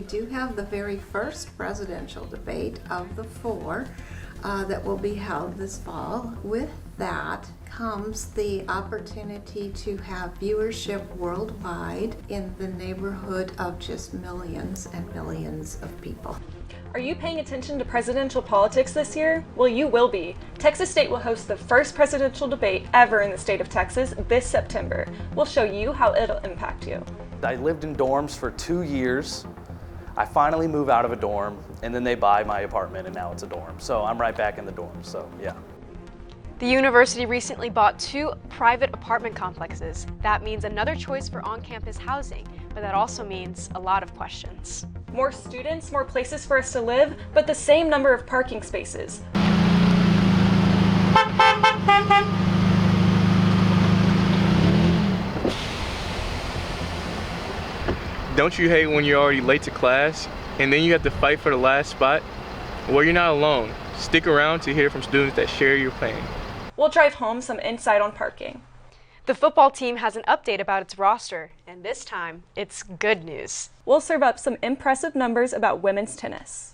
do have the very first presidential debate of the four that will be held this fall. With that comes the opportunity to have viewership worldwide in the neighborhood of just millions and millions of people. Are you paying attention to presidential politics this year? Well, you will be. Texas State will host the first presidential debate ever in the state of Texas this September. We'll show you how it'll impact you. I lived in dorms for 2 years. I finally moved out of a dorm, and then they buy my apartment, and now it's a dorm. So I'm right back in the dorm, so yeah. The university recently bought 2 private apartment complexes. That means another choice for on-campus housing, but that also means a lot of questions. More students, more places for us to live, but the same number of parking spaces. Don't you hate when you're already late to class and then you have to fight for the last spot? Well, you're not alone. Stick around to hear from students that share your pain. We'll drive home some insight on parking. The football team has an update about its roster, and this time, it's good news. We'll serve up some impressive numbers about women's tennis.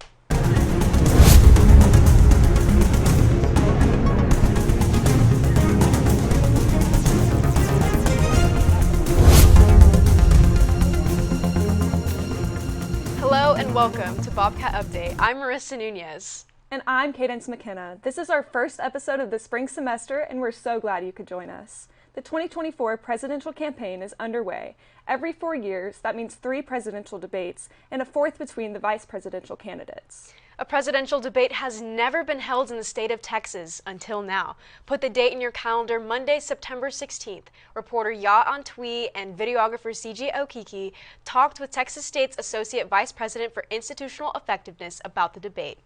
Hello and welcome to Bobcat Update. I'm Marissa Nunez. And I'm Cadence McKenna. This is our first episode of the spring semester, and we're so glad you could join us. The 2024 presidential campaign is underway. Every 4 years, that means 3 presidential debates and a 4th between the vice presidential candidates. A presidential debate has never been held in the state of Texas until now. Put the date in your calendar, Monday, September 16th. Reporter on TuTh and videographer CJ Okiki talked with Texas State's Associate Vice President for Institutional Effectiveness about the debate.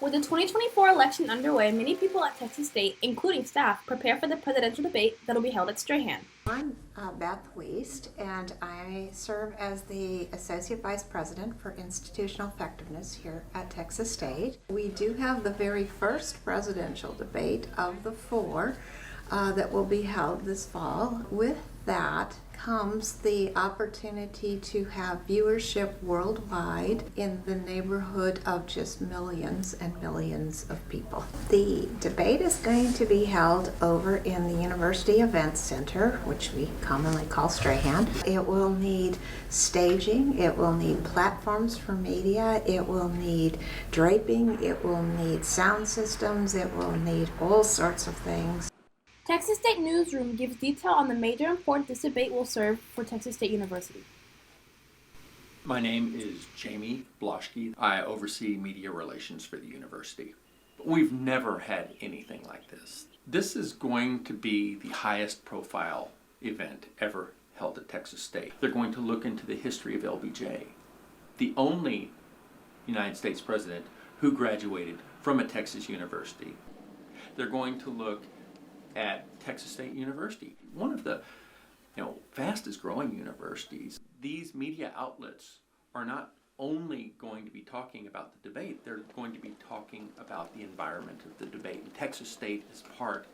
With the 2024 election underway, many people at Texas State, including staff, prepare for the presidential debate that will be held at Strahan. I'm Beth Wiest, and I serve as the Associate Vice President for Institutional Effectiveness here at Texas State. We do have the very first presidential debate of the 4 that will be held this fall. With that comes the opportunity to have viewership worldwide in the neighborhood of just millions and millions of people. The debate is going to be held over in the University Events Center, which we commonly call Strahan. It will need staging, it will need platforms for media, it will need draping, it will need sound systems, it will need all sorts of things. Texas State Newsroom gives detail on the major importance this debate will serve for Texas State University. My name is Jamie Bloschke. I oversee media relations for the university. We've never had anything like this. This is going to be the highest profile event ever held at Texas State. They're going to look into the history of LBJ, the only United States president who graduated from a Texas university. They're going to look at Texas State University, one of the fastest growing universities. These media outlets are not only going to be talking about the debate, they're going to be talking about the environment of the debate. And Texas State is part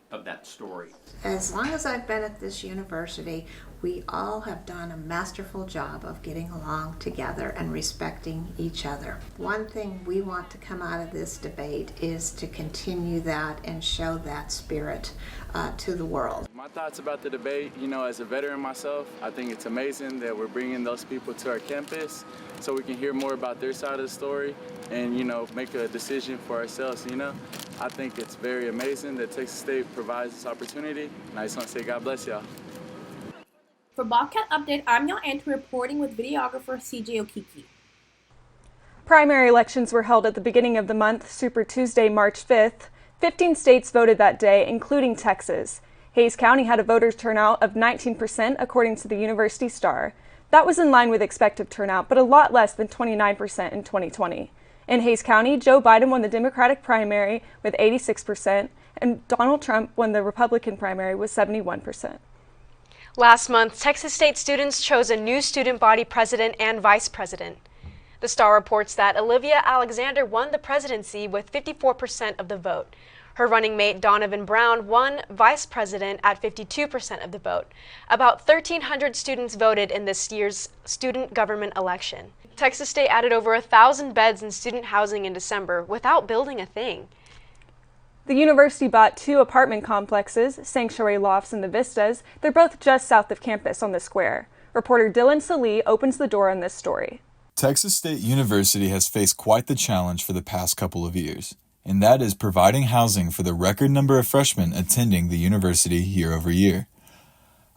of that story. As long as I've been at this university, we all have done a masterful job of getting along together and respecting each other. One thing we want to come out of this debate is to continue that and show that spirit to the world. My thoughts about the debate, as a veteran myself, I think it's amazing that we're bringing those people to our campus so we can hear more about their side of the story and, make a decision for ourselves, I think it's very amazing that Texas State provides this opportunity, and I just want to say God bless y'all. For Bobcat Update, I'm Antwi reporting with videographer CJ Okiki. Primary elections were held at the beginning of the month, Super Tuesday, March 5th. 15 states voted that day, including Texas. Hays County had a voters turnout of 19%, according to the University Star. That was in line with expected turnout, but a lot less than 29% in 2020. In Hays County, Joe Biden won the Democratic primary with 86%, and Donald Trump won the Republican primary with 71%. Last month, Texas State students chose a new student body president and vice president. The Star reports that Olivia Alexander won the presidency with 54% of the vote. Her running mate, Donovan Brown, won vice president at 52% of the vote. About 1,300 students voted in this year's student government election. Texas State added over 1,000 beds in student housing in December without building a thing. The university bought 2 apartment complexes, Sanctuary Lofts and the Vistas. They're both just south of campus on the square. Reporter Dylan Salee opens the door on this story. Texas State University has faced quite the challenge for the past couple of years, and that is providing housing for the record number of freshmen attending the university year over year.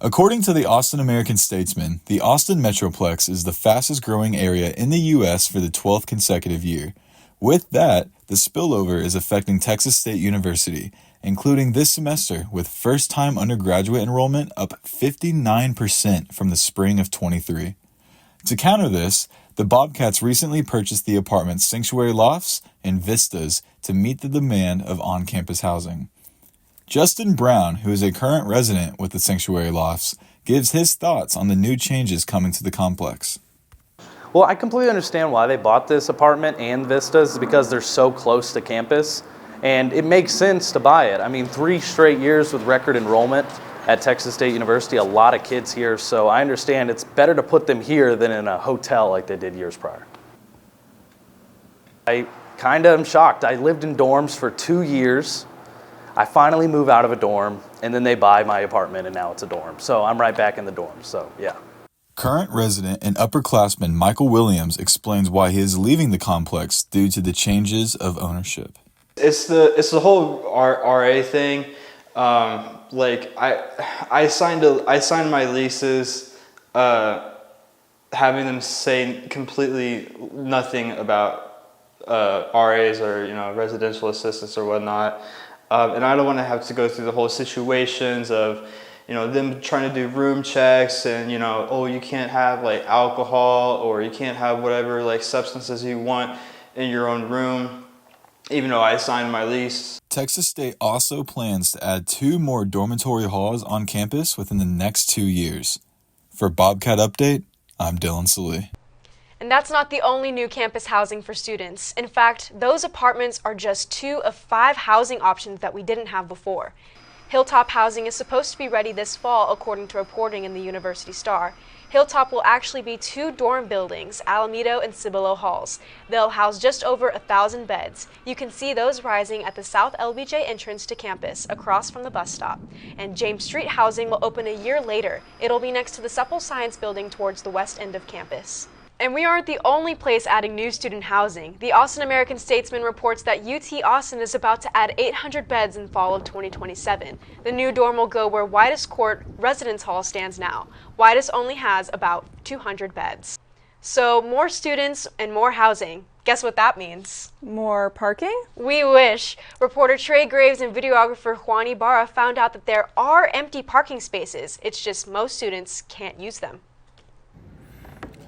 According to the Austin American-Statesman, the Austin Metroplex is the fastest growing area in the U.S. for the 12th consecutive year. With that, the spillover is affecting Texas State University, including this semester with first-time undergraduate enrollment up 59% from the spring of 23. To counter this, the Bobcats recently purchased the apartments Sanctuary Lofts and Vistas to meet the demand of on-campus housing. Justin Brown, who is a current resident with the Sanctuary Lofts, gives his thoughts on the new changes coming to the complex. Well, I completely understand why they bought this apartment and Vistas, because they're so close to campus, and it makes sense to buy it. I mean, 3 straight years with record enrollment at Texas State University, a lot of kids here, so I understand it's better to put them here than in a hotel like they did years prior. I kind of am shocked. I lived in dorms for 2 years. I finally move out of a dorm, and then they buy my apartment, and now it's a dorm. So I'm right back in the dorm, so yeah. Current resident and upperclassman Michael Williams explains why he is leaving the complex due to the changes of ownership. It's the whole RA thing. Like I signed my leases, having them say completely nothing about RAs or residential assistants or whatnot, and I don't want to have to go through the whole situations of them trying to do room checks and oh, you can't have like alcohol or you can't have whatever like substances you want in your own room, even though I signed my lease. Texas State also plans to add 2 more dormitory halls on campus within the next 2 years. For Bobcat Update, I'm Dylan Salee. And that's not the only new campus housing for students. In fact, those apartments are just 2 of 5 housing options that we didn't have before. Hilltop housing is supposed to be ready this fall, according to reporting in the University Star. Hilltop will actually be 2 dorm buildings, Alameda and Cibolo Halls. They'll house just over 1,000 beds. You can see those rising at the South LBJ entrance to campus, across from the bus stop. And James Street housing will open a year later. It'll be next to the Supple Science Building towards the west end of campus. And we aren't the only place adding new student housing. The Austin American-Statesman reports that UT Austin is about to add 800 beds in fall of 2027. The new dorm will go where Whitus Court Residence Hall stands now. Whitus only has about 200 beds. So more students and more housing. Guess what that means? More parking? We wish. Reporter Trey Graves and videographer Juan Ibarra found out that there are empty parking spaces. It's just most students can't use them.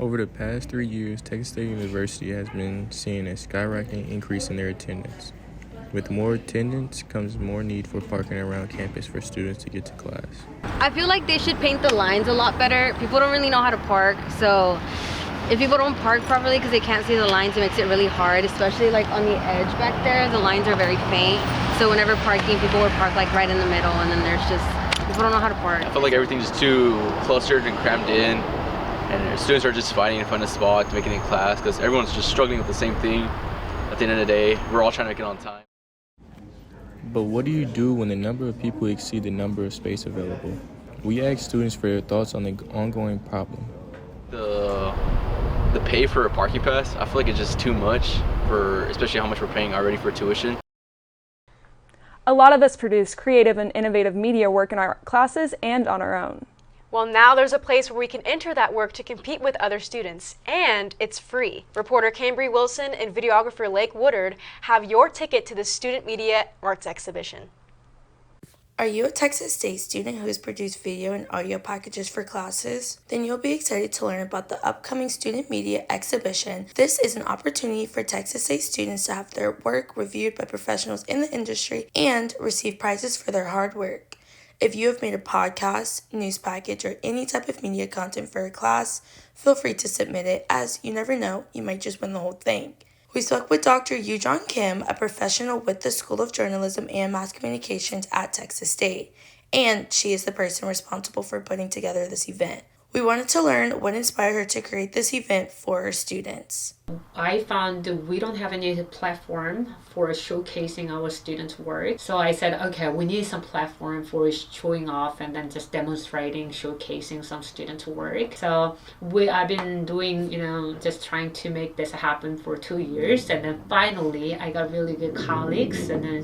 Over the past 3 years, Texas State University has been seeing a skyrocketing increase in their attendance. With more attendance comes more need for parking around campus for students to get to class. I feel like they should paint the lines a lot better. People don't really know how to park, so if people don't park properly because they can't see the lines, it makes it really hard, especially like on the edge back there. The lines are very faint, so whenever parking, people would park like right in the middle, and then there's just, people don't know how to park. I feel like everything's just too clustered and crammed in. And students are just fighting to find a spot to make it in class because everyone's just struggling with the same thing. At the end of the day, we're all trying to make it on time. But what do you do when the number of people exceed the number of space available? We asked students for their thoughts on the ongoing problem. The pay for a parking pass, I feel like it's just too much for, especially how much we're paying already for tuition. A lot of us produce creative and innovative media work in our classes and on our own. Well, now there's a place where we can enter that work to compete with other students, and it's free. Reporter Cambry Wilson and videographer Lake Woodard have your ticket to the Student Media Arts Exhibition. Are you a Texas State student who has produced video and audio packages for classes? Then you'll be excited to learn about the upcoming Student Media Exhibition. This is an opportunity for Texas State students to have their work reviewed by professionals in the industry and receive prizes for their hard work. If you have made a podcast, news package, or any type of media content for a class, feel free to submit it, as you never know, you might just win the whole thing. We spoke with Dr. Yoo-Jong Kim, a professional with the School of Journalism and Mass Communications at Texas State, and she is the person responsible for putting together this event. We wanted to learn what inspired her to create this event for her students. I found we don't have any platform for showcasing our students' work. So I said, okay, we need some platform for showing off and then just demonstrating, showcasing some students' work. So I've been doing, just trying to make this happen for 2 years. And then finally, I got really good colleagues. And then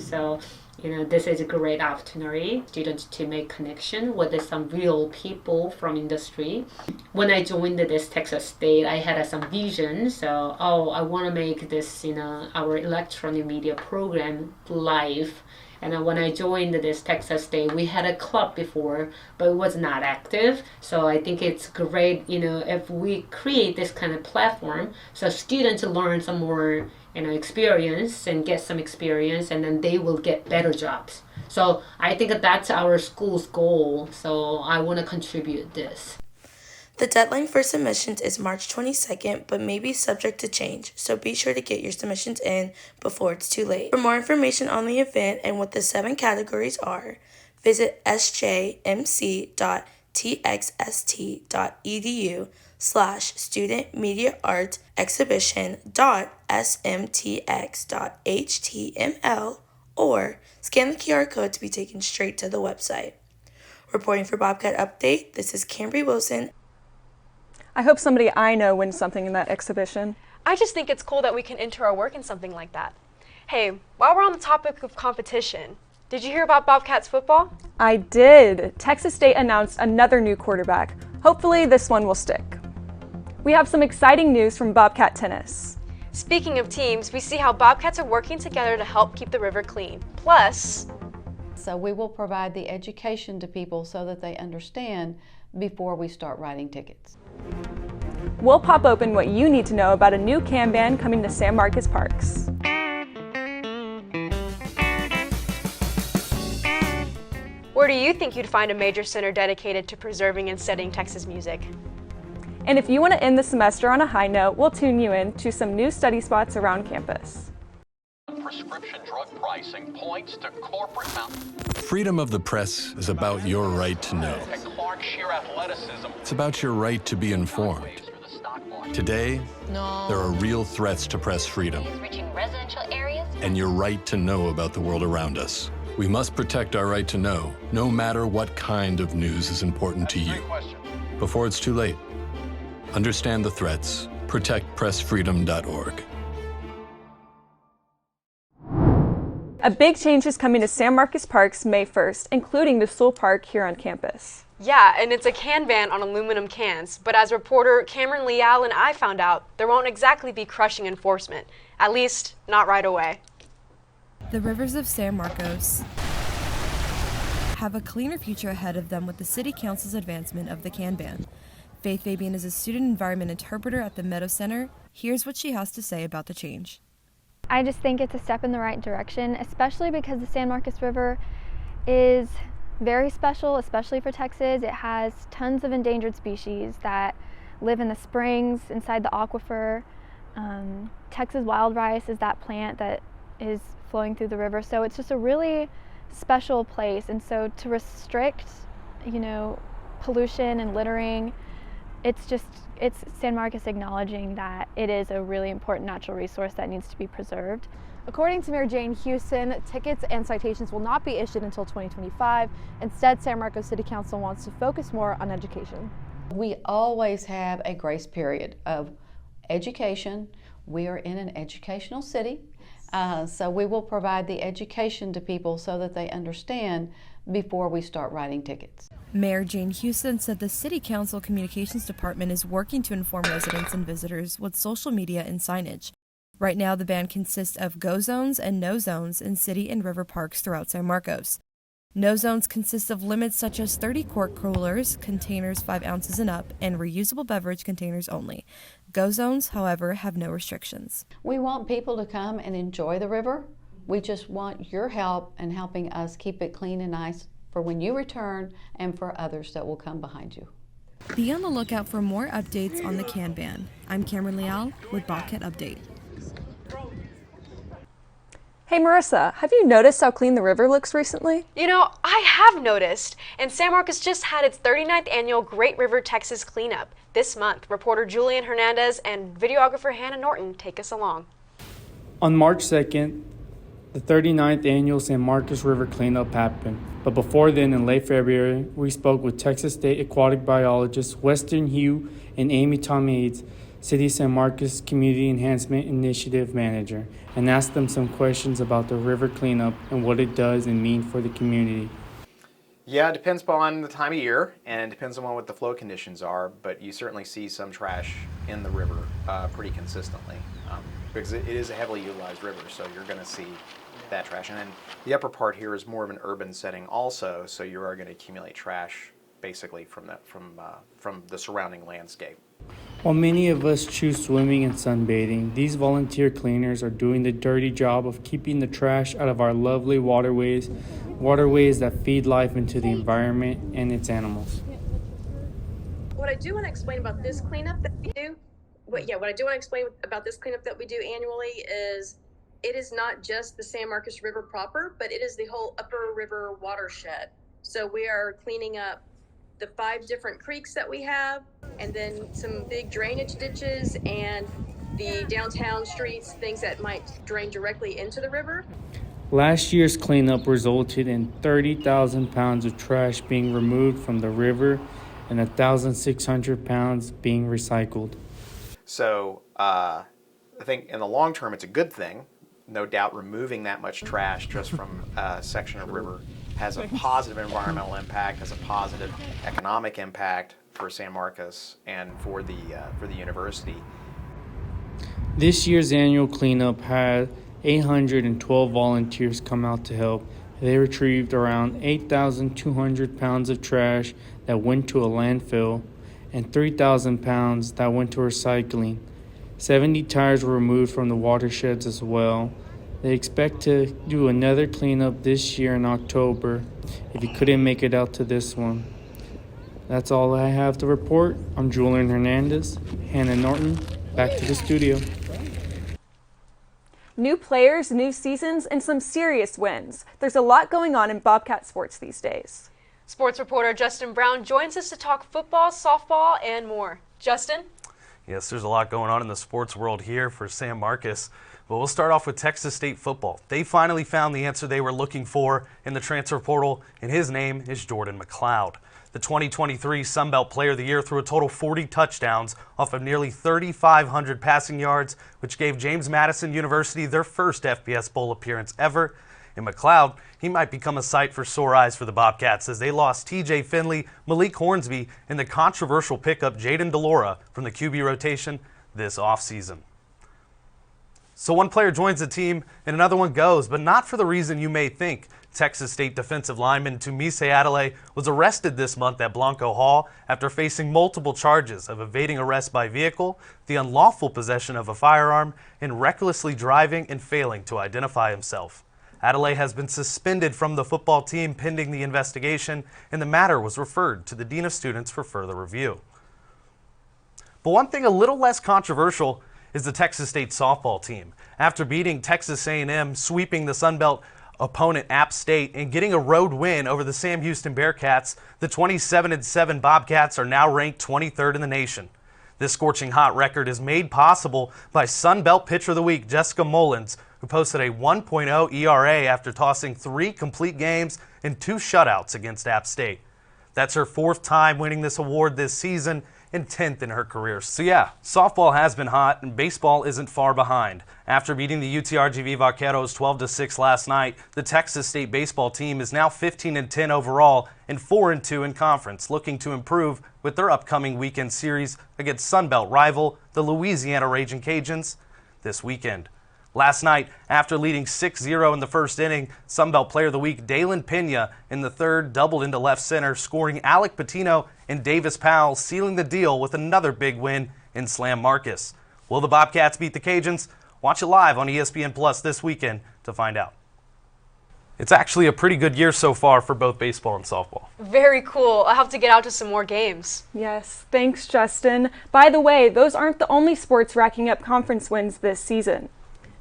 this is a great opportunity for students to make connection with some real people from industry. When I joined this Texas State, I had some vision. So, I want to make this, our electronic media program live. And when I joined this Texas State, we had a club before, but it was not active. So I think it's great, if we create this kind of platform, so students learn some more, experience and get some experience, and then they will get better jobs. So I think that's our school's goal. So I want to contribute this. The deadline for submissions is March 22nd, but may be subject to change, so be sure to get your submissions in before it's too late. For more information on the event and what the 7 categories are, visit sjmc.txst.edu/student-media-art-exhibition.smtx.html or scan the QR code to be taken straight to the website. Reporting for Bobcat Update, this is Cambry Wilson. I hope somebody I know wins something in that exhibition. I just think it's cool that we can enter our work in something like that. Hey, while we're on the topic of competition, did you hear about Bobcats football? I did. Texas State announced another new quarterback. Hopefully this one will stick. We have some exciting news from Bobcat tennis. Speaking of teams, we see how Bobcats are working together to help keep the river clean. Plus, so we will provide the education to people so that they understand before we start writing tickets. We'll pop open what you need to know about a new Kanban coming to San Marcos Parks. Where do you think you'd find a major center dedicated to preserving and studying Texas music? And if you want to end the semester on a high note, we'll tune you in to some new study spots around campus. Prescription drug pricing points to corporate Freedom of the press is about your right to know. and Clark sheer athleticism. It's about your right to be informed. Today, there are real threats to press freedom Reaching residential areas. and your right to know about the world around us. We must protect our right to know, no matter what kind of news is important to you. Before it's too late, understand the threats. ProtectPressFreedom.org. A big change is coming to San Marcos Parks May 1st, including the Soul Park here on campus. Yeah, and it's a Kanban on aluminum cans, but as reporter Cameron Leal and I found out, there won't exactly be crushing enforcement, at least not right away. The rivers of San Marcos have a cleaner future ahead of them with the City Council's advancement of the Kanban. Faith Fabian is a student environment interpreter at the Meadow Center. Here's what she has to say about the change. I just think it's a step in the right direction, especially because the San Marcos River is very special, especially for Texas. It has tons of endangered species that live in the springs, inside the aquifer. Texas wild rice is that plant that is flowing through the river. So it's just a really special place. And so to restrict, pollution and littering, it's San Marcos acknowledging that it is a really important natural resource that needs to be preserved. According to Mayor Jane Houston, tickets and citations will not be issued until 2025. Instead, San Marcos City Council wants to focus more on education. We always have a grace period of education. We are in an educational city, so we will provide the education to people so that they understand before we start writing tickets. Mayor Jane Houston said the City Council Communications Department is working to inform residents and visitors with social media and signage. Right now, the ban consists of go zones and no zones in city and river parks throughout San Marcos. No zones consist of limits such as 30 quart coolers, containers 5 ounces and up, and reusable beverage containers only. Go zones, however, have no restrictions. We want people to come and enjoy the river. We just want your help in helping us keep it clean and nice for when you return and for others that will come behind you. Be on the lookout for more updates on the Kanban. I'm Cameron Leal with Bobcat Update. Hey Marissa, have you noticed how clean the river looks recently? You know, I have noticed, and San Marcos just had its 39th annual Great River Texas Cleanup this month. Reporter Julian Hernandez and videographer Hannah Norton take us along. On March 2nd, the 39th annual San Marcos River Cleanup happened. But before then, in late February, we spoke with Texas State aquatic biologists Weston Hugh and Amy Tomades, City San Marcos Community Enhancement Initiative Manager, and asked them some questions about the river cleanup and what it does and mean for the community. Yeah, it depends on the time of year, and it depends on what the flow conditions are, but you certainly see some trash in the river pretty consistently because it is a heavily utilized river, so you're going to see that trash. And then the upper part here is more of an urban setting also, so you are going to accumulate trash basically from the surrounding landscape. While many of us choose swimming and sunbathing, these volunteer cleaners are doing the dirty job of keeping the trash out of our lovely waterways that feed life into the environment and its animals. What I do want to explain about this cleanup that we do, what I do want to explain about this cleanup that we do annually is it is not just the San Marcos River proper, but it is the whole upper river watershed. So we are cleaning up the 5 different creeks that we have, and then some big drainage ditches and the downtown streets, things that might drain directly into the river. Last year's cleanup resulted in 30,000 pounds of trash being removed from the river and 1,600 pounds being recycled. So I think in the long term it's a good thing. No doubt removing that much trash just from a section of river has a positive environmental impact, has a positive economic impact for San Marcos and for the university. This year's annual cleanup had 812 volunteers come out to help. They retrieved around 8,200 pounds of trash that went to a landfill and 3,000 pounds that went to recycling. 70 tires were removed from the watersheds as well. They expect to do another cleanup this year in October if you couldn't make it out to this one. That's all I have to report. I'm Julian Hernandez. Hannah Norton, back to the studio. New players, new seasons, and some serious wins. There's a lot going on in Bobcat sports these days. Sports reporter Justin Brown joins us to talk football, softball, and more. Justin? Yes, there's a lot going on in the sports world here for San Marcos. But we'll start off with Texas State football. They finally found the answer they were looking for in the transfer portal, and his name is Jordan McLeod. The 2023 Sun Belt Player of the Year threw a total 40 touchdowns off of nearly 3,500 passing yards, which gave James Madison University their first FBS Bowl appearance ever. And McLeod, he might become a sight for sore eyes for the Bobcats as they lost TJ Finley, Malik Hornsby, and the controversial pickup Jaden DeLora from the QB rotation this offseason. So one player joins the team and another one goes, but not for the reason you may think. Texas State defensive lineman Tumise Adelaide was arrested this month at Blanco Hall after facing multiple charges of evading arrest by vehicle, the unlawful possession of a firearm, and recklessly driving and failing to identify himself. Adelaide has been suspended from the football team pending the investigation, and the matter was referred to the Dean of Students for further review. But one thing a little less controversial is the Texas State softball team. After beating Texas A&M, sweeping the Sun Belt opponent App State, and getting a road win over the Sam Houston Bearcats, the 27-7 Bobcats are now ranked 23rd in the nation. This scorching hot record is made possible by Sun Belt Pitcher of the Week Jessica Mullins, who posted a 1.0 ERA after tossing 3 complete games and 2 shutouts against App State. That's her 4th time winning this award this season and 10th in her career. So yeah, softball has been hot and baseball isn't far behind. After beating the UTRGV Vaqueros 12-6 last night, the Texas State baseball team is now 15-10 overall and 4-2 in conference, looking to improve with their upcoming weekend series against Sun Belt rival, the Louisiana Raging Cajuns, this weekend. Last night, after leading 6-0 in the first inning, Sun Belt Player of the Week Dalen Pena in the third doubled into left center, scoring Alec Patino and Davis Powell, sealing the deal with another big win in Slam Marcus. Will the Bobcats beat the Cajuns? Watch it live on ESPN Plus this weekend to find out. It's actually a pretty good year so far for both baseball and softball. Very cool. I'll have to get out to some more games. Yes, thanks, Justin. By the way, those aren't the only sports racking up conference wins this season.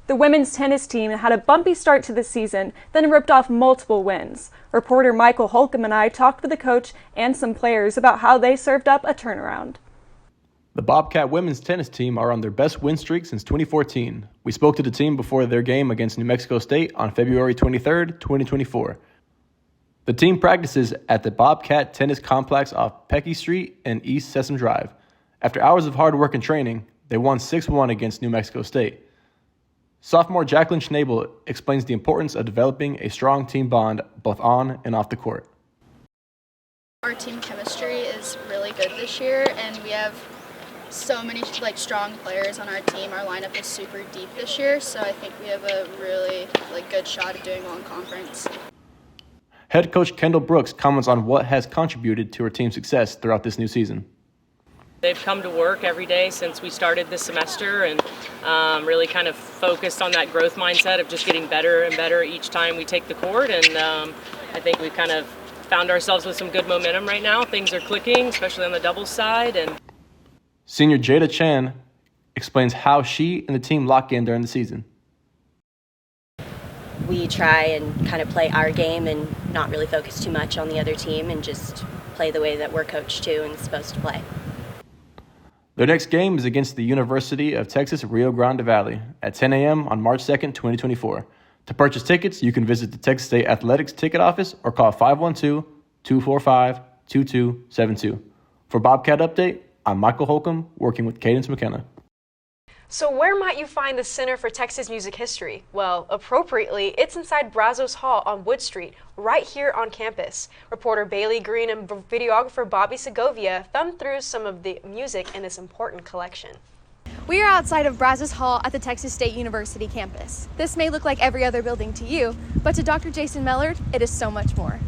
The women's tennis team had a bumpy start to the season, then ripped off multiple wins. Reporter Michael Holcomb and I talked with the coach and some players about how they served up a turnaround. The Bobcat women's tennis team are on their best win streak since 2014. We spoke to the team before their game against New Mexico State on February 23, 2024. The team practices at the Bobcat Tennis Complex off Pecky Street and East Sesame Drive. After hours of hard work and training, they won 6-1 against New Mexico State. Sophomore Jacqueline Schnabel explains the importance of developing a strong team bond both on and off the court. Our team chemistry is really good this year, and we have so many strong players on our team. Our lineup is super deep this year, so I think we have a really good shot at doing well in conference. Head coach Kendall Brooks comments on what has contributed to her team's success throughout this new season. They've come to work every day since we started this semester and really kind of focused on that growth mindset of just getting better and better each time we take the court. And I think we've kind of found ourselves with some good momentum right now. Things are clicking, especially on the doubles side. And Senior Jada Chan explains how she and the team lock in during the season. We try and kind of play our game and not really focus too much on the other team and just play the way that we're coached to and supposed to play. Their next game is against the University of Texas Rio Grande Valley at 10 a.m. on March 2nd, 2024. To purchase tickets, you can visit the Texas State Athletics ticket office or call 512-245-2272. For Bobcat Update, I'm Michael Holcomb, working with Cadence McKenna. So where might you find the Center for Texas Music History? Well, appropriately, it's inside Brazos Hall on Wood Street, right here on campus. Reporter Bailey Green and videographer Bobby Segovia thumbed through some of the music in this important collection. We are outside of Brazos Hall at the Texas State University campus. This may look like every other building to you, but to Dr. Jason Mellard, it is so much more.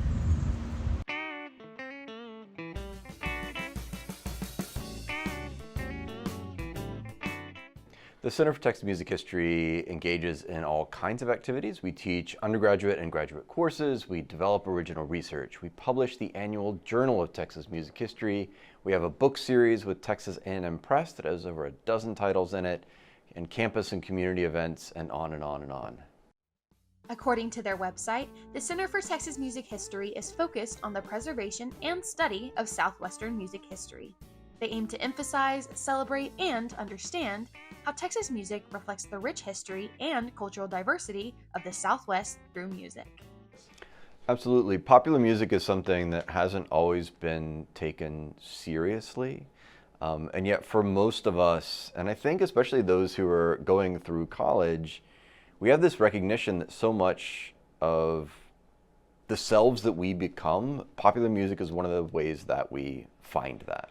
The Center for Texas Music History engages in all kinds of activities. We teach undergraduate and graduate courses. We develop original research. We publish the annual Journal of Texas Music History. We have a book series with Texas A&M Press that has over a dozen titles in it, and campus and community events, and on and on and on. According to their website, the Center for Texas Music History is focused on the preservation and study of Southwestern music history. They aim to emphasize, celebrate, and understand how Texas music reflects the rich history and cultural diversity of the Southwest through music. Absolutely. Popular music is something that hasn't always been taken seriously. And yet for most of us, and I think especially those who are going through college, we have this recognition that so much of the selves that we become, popular music is one of the ways that we find that.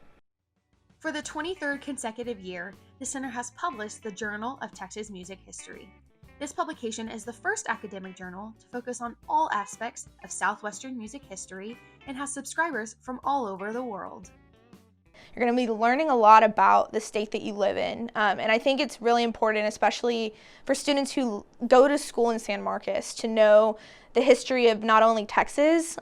For the 23rd consecutive year, the Center has published the Journal of Texas Music History. This publication is the first academic journal to focus on all aspects of Southwestern music history and has subscribers from all over the world. You're going to be learning a lot about the state that you live in, and I think it's really important, especially for students who go to school in San Marcos, to know the history of not only Texas,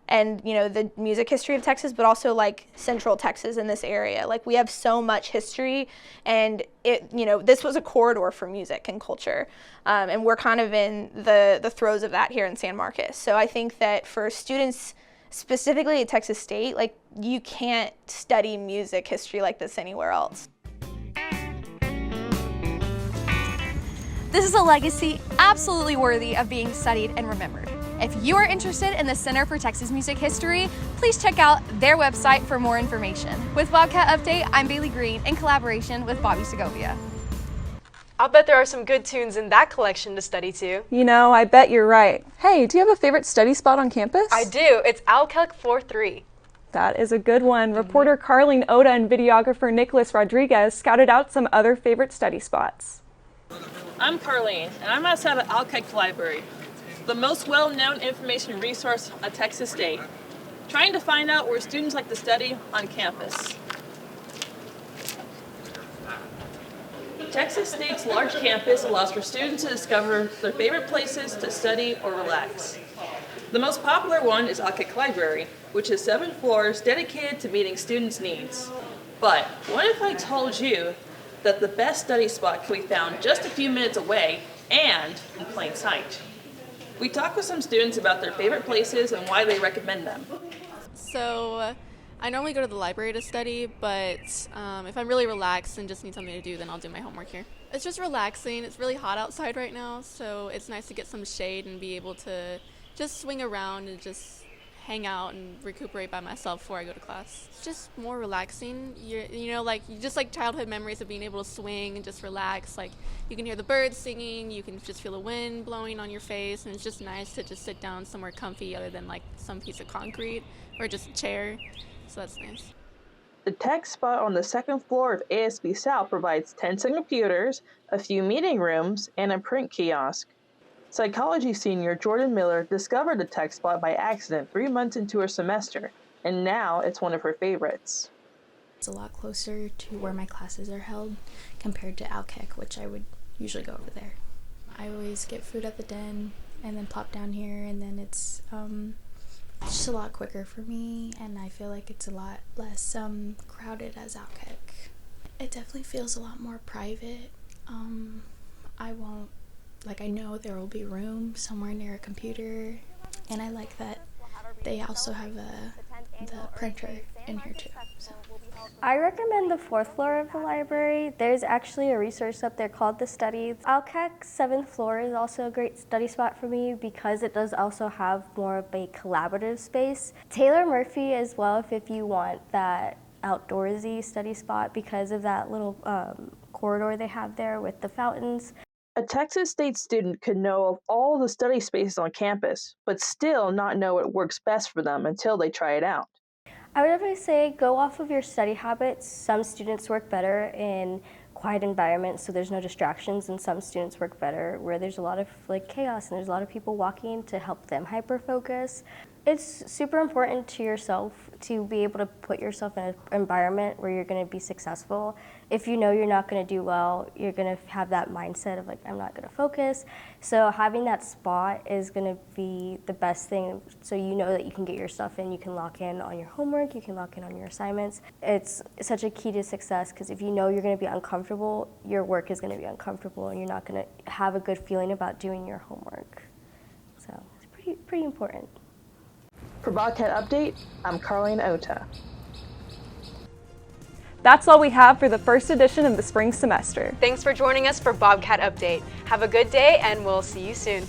and the music history of Texas, but also like Central Texas in this area. Like we have so much history, and this was a corridor for music and culture, and we're kind of in the throes of that here in San Marcos. So I think that for students specifically at Texas State, like you can't study music history like this anywhere else. This is a legacy absolutely worthy of being studied and remembered. If you are interested in the Center for Texas Music History, please check out their website for more information. With Bobcat Update, I'm Bailey Green in collaboration with Bobby Segovia. I'll bet there are some good tunes in that collection to study to. You know, I bet you're right. Hey, do you have a favorite study spot on campus? I do. It's Alcalc Floor 3. That is a good one. Reporter Carlene Oda and videographer Nicholas Rodriguez scouted out some other favorite study spots. I'm Carlene, and I'm outside of Alcalc Library, the most well-known information resource at Texas State, trying to find out where students like to study on campus. Texas State's large campus allows for students to discover their favorite places to study or relax. The most popular one is Alcalc Library, which has 7 floors dedicated to meeting students' needs. But what if I told you that the best study spot can be found just a few minutes away and in plain sight. We talked with some students about their favorite places and why they recommend them. So I normally go to the library to study, but if I'm really relaxed and just need something to do, then I'll do my homework here. It's just relaxing. It's really hot outside right now, so it's nice to get some shade and be able to just swing around and just hang out and recuperate by myself before I go to class. It's just more relaxing. Just like childhood memories of being able to swing and just relax. Like you can hear the birds singing, you can just feel the wind blowing on your face, and it's just nice to just sit down somewhere comfy other than like some piece of concrete or just a chair. So that's nice. The tech spot on the second floor of ASB South provides tents and computers, a few meeting rooms, and a print kiosk. Psychology senior Jordan Miller discovered the tech spot by accident 3 months into her semester, and now it's one of her favorites. It's a lot closer to where my classes are held compared to Alkek, which I would usually go over there. I always get food at the den and then plop down here, and then it's just a lot quicker for me, and I feel like it's a lot less crowded as Alkek. It definitely feels a lot more private. I know there will be room somewhere near a computer, and I like that they also have the printer in here too. So. I recommend the 4th floor of the library. There's actually a resource up there called The Study. Alkek's 7th floor is also a great study spot for me because it does also have more of a collaborative space. Taylor Murphy as well if you want that outdoorsy study spot because of that little corridor they have there with the fountains. A Texas State student could know of all the study spaces on campus, but still not know what works best for them until they try it out. I would definitely say go off of your study habits. Some students work better in quiet environments so there's no distractions, and some students work better where there's a lot of chaos and there's a lot of people walking to help them hyper-focus. It's super important to yourself to be able to put yourself in an environment where you're going to be successful. If you know you're not going to do well, you're going to have that mindset of I'm not going to focus. So having that spot is going to be the best thing, so you know that you can get your stuff in, you can lock in on your homework, you can lock in on your assignments. It's such a key to success because if you know you're going to be uncomfortable, your work is going to be uncomfortable and you're not going to have a good feeling about doing your homework. So it's pretty important. For Bobcat Update, I'm Carlene Ota. That's all we have for the first edition of the spring semester. Thanks for joining us for Bobcat Update. Have a good day, and we'll see you soon.